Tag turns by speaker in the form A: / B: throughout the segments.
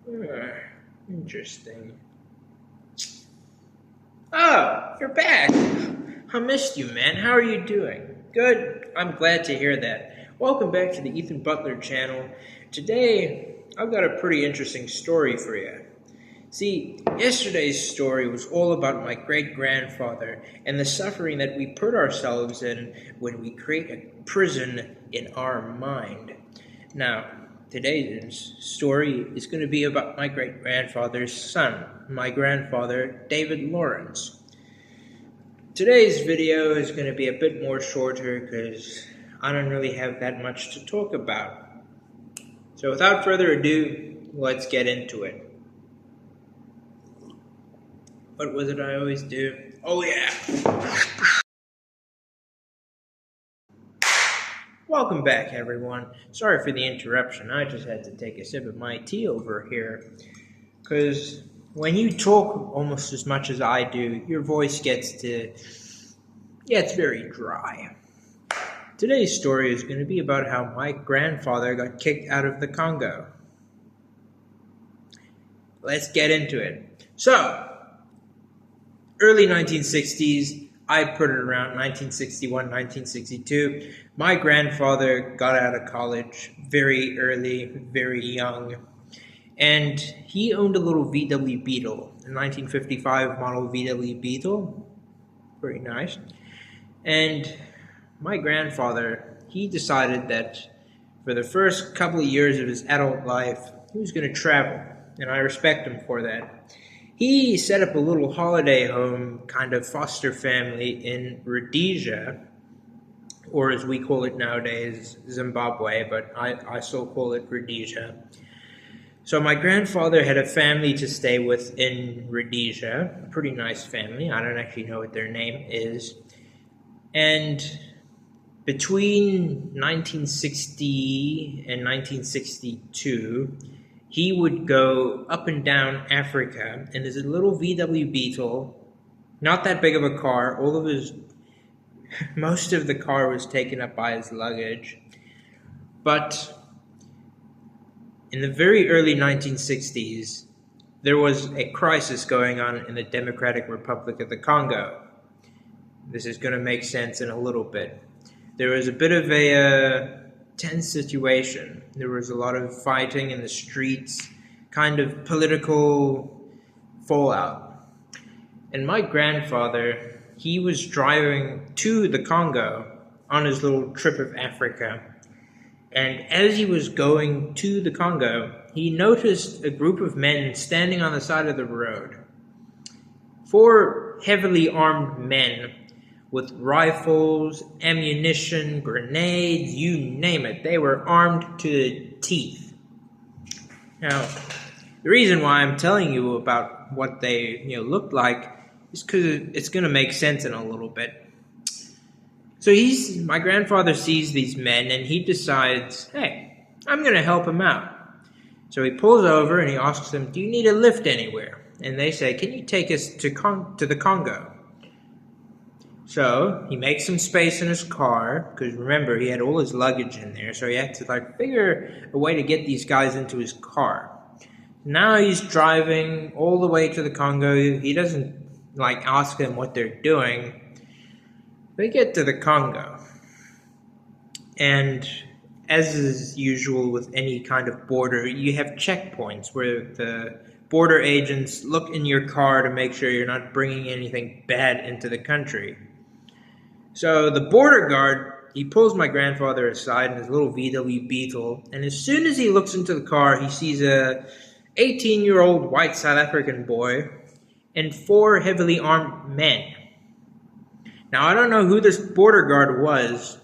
A: Uh, Interesting. Oh, you're back. I missed you, man. How are you doing? Good. I'm glad to hear that. Welcome back to the Ethan Butler channel. Today, I've got a pretty interesting story for you. See, yesterday's story was all about my great-grandfather and the suffering that we put ourselves in when we create a prison in our mind. Now, today's story is going to be about my great-grandfather's son, my grandfather, David Lawrence. Today's video is going to be a bit more shorter because I don't really have that much to talk about. So without further ado, let's get into it. What was it I always do? Oh yeah! Welcome back, everyone. Sorry for the interruption. I just had to take a sip of my tea over here. Because when you talk almost as much as I do, your voice gets very dry. Today's story is going to be about how my grandfather got kicked out of the Congo. Let's get into it. So, early 1960s, I'd put it around 1961, 1962. My grandfather got out of college very early, very young, and he owned a little VW Beetle, a 1955 model VW Beetle. Very nice. And my grandfather, he decided that for the first couple of years of his adult life, he was going to travel, and I respect him for that. He set up a little holiday home, kind of foster family in Rhodesia, or as we call it nowadays, Zimbabwe, but I still call it Rhodesia. So my grandfather had a family to stay with in Rhodesia, a pretty nice family. I don't actually know what their name is. And between 1960 and 1962, he would go up and down Africa, and there's a little VW Beetle, not that big of a car. Most of the car was taken up by his luggage. But in the very early 1960s, there was a crisis going on in the Democratic Republic of the Congo. This is going to make sense in a little bit. There was a bit of a tense situation. There was a lot of fighting in the streets, kind of political fallout. And my grandfather, he was driving to the Congo on his little trip of Africa. And as he was going to the Congo, he noticed a group of men standing on the side of the road. 4 heavily armed men with rifles, ammunition, grenades, you name it. They were armed to the teeth. Now, the reason why I'm telling you about what they looked like is because it's going to make sense in a little bit. So my grandfather sees these men and he decides, hey, I'm going to help him out. So he pulls over and he asks them, do you need a lift anywhere? And they say, can you take us to the Congo? So he makes some space in his car, because remember, he had all his luggage in there, so he had to figure a way to get these guys into his car. Now he's driving all the way to the Congo. He doesn't ask them what they're doing. They get to the Congo, and as is usual with any kind of border, you have checkpoints where the border agents look in your car to make sure you're not bringing anything bad into the country. So the border guard, he pulls my grandfather aside in his little VW Beetle, and as soon as he looks into the car, he sees a 18-year-old white South African boy and 4 heavily armed men. Now, I don't know who this border guard was,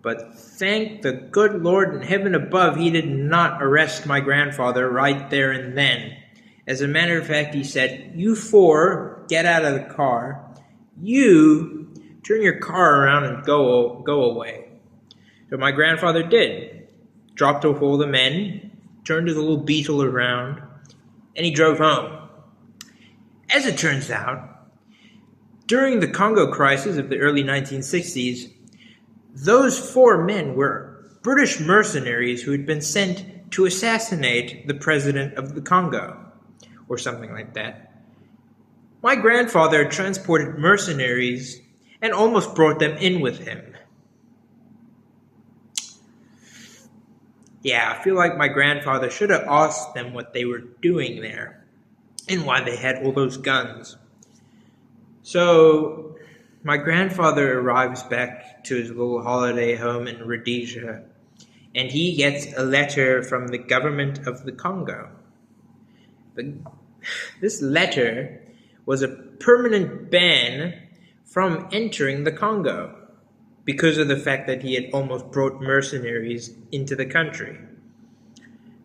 A: but thank the good Lord in heaven above, he did not arrest my grandfather right there and then. As a matter of fact, he said, you 4, get out of the car. You turn your car around and go away. So my grandfather did. Dropped off all the men, turned his little Beetle around, and he drove home. As it turns out, during the Congo crisis of the early 1960s, those 4 men were British mercenaries who had been sent to assassinate the president of the Congo, or something like that. My grandfather transported mercenaries and almost brought them in with him. Yeah, I feel like my grandfather should have asked them what they were doing there and why they had all those guns. So, my grandfather arrives back to his little holiday home in Rhodesia, and he gets a letter from the government of the Congo. This letter was a permanent ban from entering the Congo because of the fact that he had almost brought mercenaries into the country.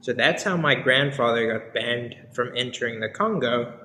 A: So that's how my grandfather got banned from entering the Congo.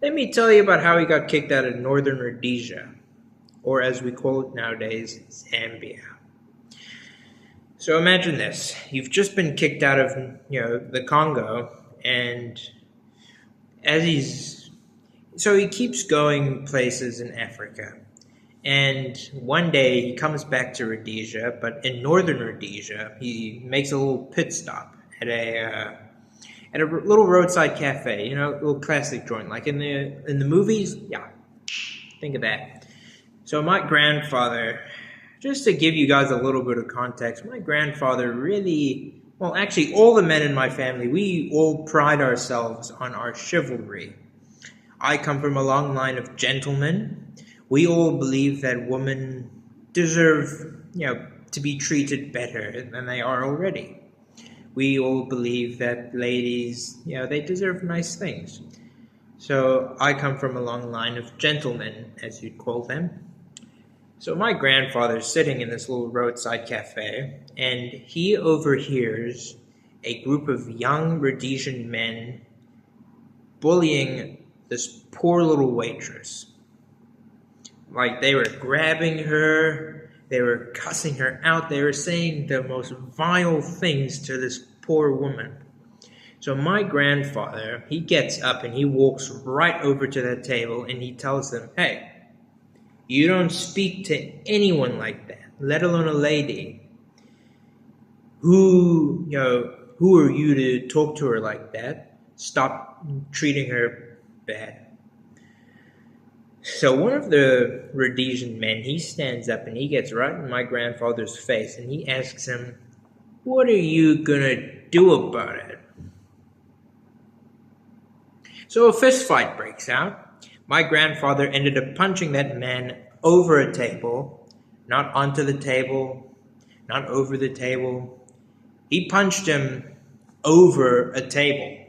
A: Let me tell you about how he got kicked out of northern Rhodesia, or as we call it nowadays, Zambia. So imagine this. You've just been kicked out of, the Congo, and so he keeps going places in Africa. And one day he comes back to Rhodesia, but in northern Rhodesia, he makes a little pit stop at a little roadside cafe, a little classic joint, like in the movies. Yeah, think of that. So my grandfather, just to give you guys a little bit of context, my grandfather really, well, actually all the men in my family, we all pride ourselves on our chivalry. I come from a long line of gentlemen. We all believe that women deserve, to be treated better than they are already. We all believe that ladies, they deserve nice things. So I come from a long line of gentlemen, as you'd call them. So my grandfather's sitting in this little roadside cafe, and he overhears a group of young Rhodesian men bullying this poor little waitress. Like, they were grabbing her, they were cussing her out, they were saying the most vile things to this poor woman. So my grandfather, he gets up and he walks right over to that table and he tells them, "Hey, you don't speak to anyone like that, let alone a lady. Who are you to talk to her like that? Stop treating her bad." So one of the Rhodesian men, he stands up and he gets right in my grandfather's face and he asks him, "What are you gonna do about it?" So a fist fight breaks out. My grandfather ended up punching that man over a table, not onto the table, not over the table. He punched him over a table.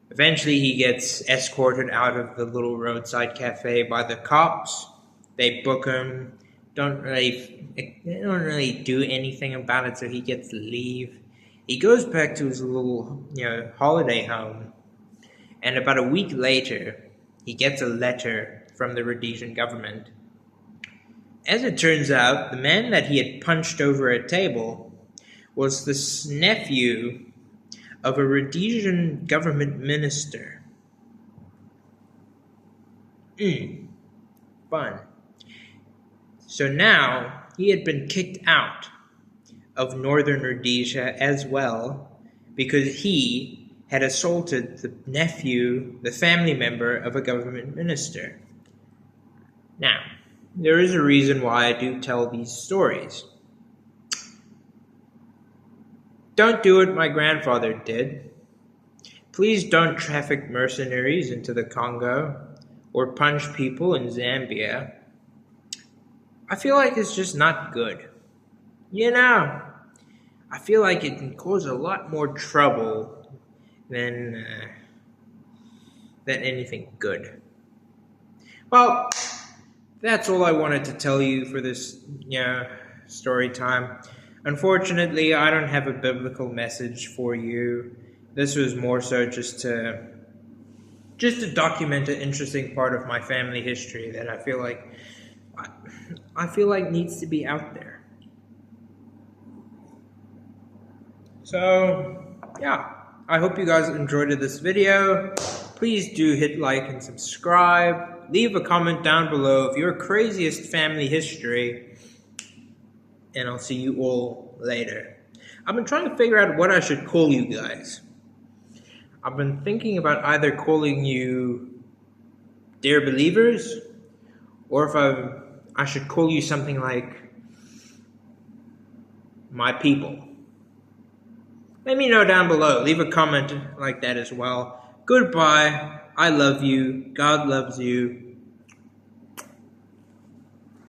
A: Eventually, he gets escorted out of the little roadside cafe by the cops. They book him. They don't really do anything about it, so he gets to leave. He goes back to his little, holiday home. And about a week later, he gets a letter from the Rhodesian government. As it turns out, the man that he had punched over a table was the nephew of a Rhodesian government minister. Fun. So now he had been kicked out of northern Rhodesia as well because he had assaulted the nephew, the family member of a government minister. Now, there is a reason why I do tell these stories. Don't do what my grandfather did. Please don't traffic mercenaries into the Congo or punch people in Zambia. I feel like it's just not good. I feel like it can cause a lot more trouble than anything good. Well, that's all I wanted to tell you for this story time. Unfortunately, I don't have a biblical message for you. This was more so just to document an interesting part of my family history that I feel like needs to be out there. So, yeah, I hope you guys enjoyed this video. Please do hit like and subscribe. Leave a comment down below of your craziest family history. And I'll see you all later. I've been trying to figure out what I should call you guys. I've been thinking about either calling you Dear Believers, or if I should call you something like My People. Let me know down below. Leave a comment like that as well. Goodbye. I love you. God loves you.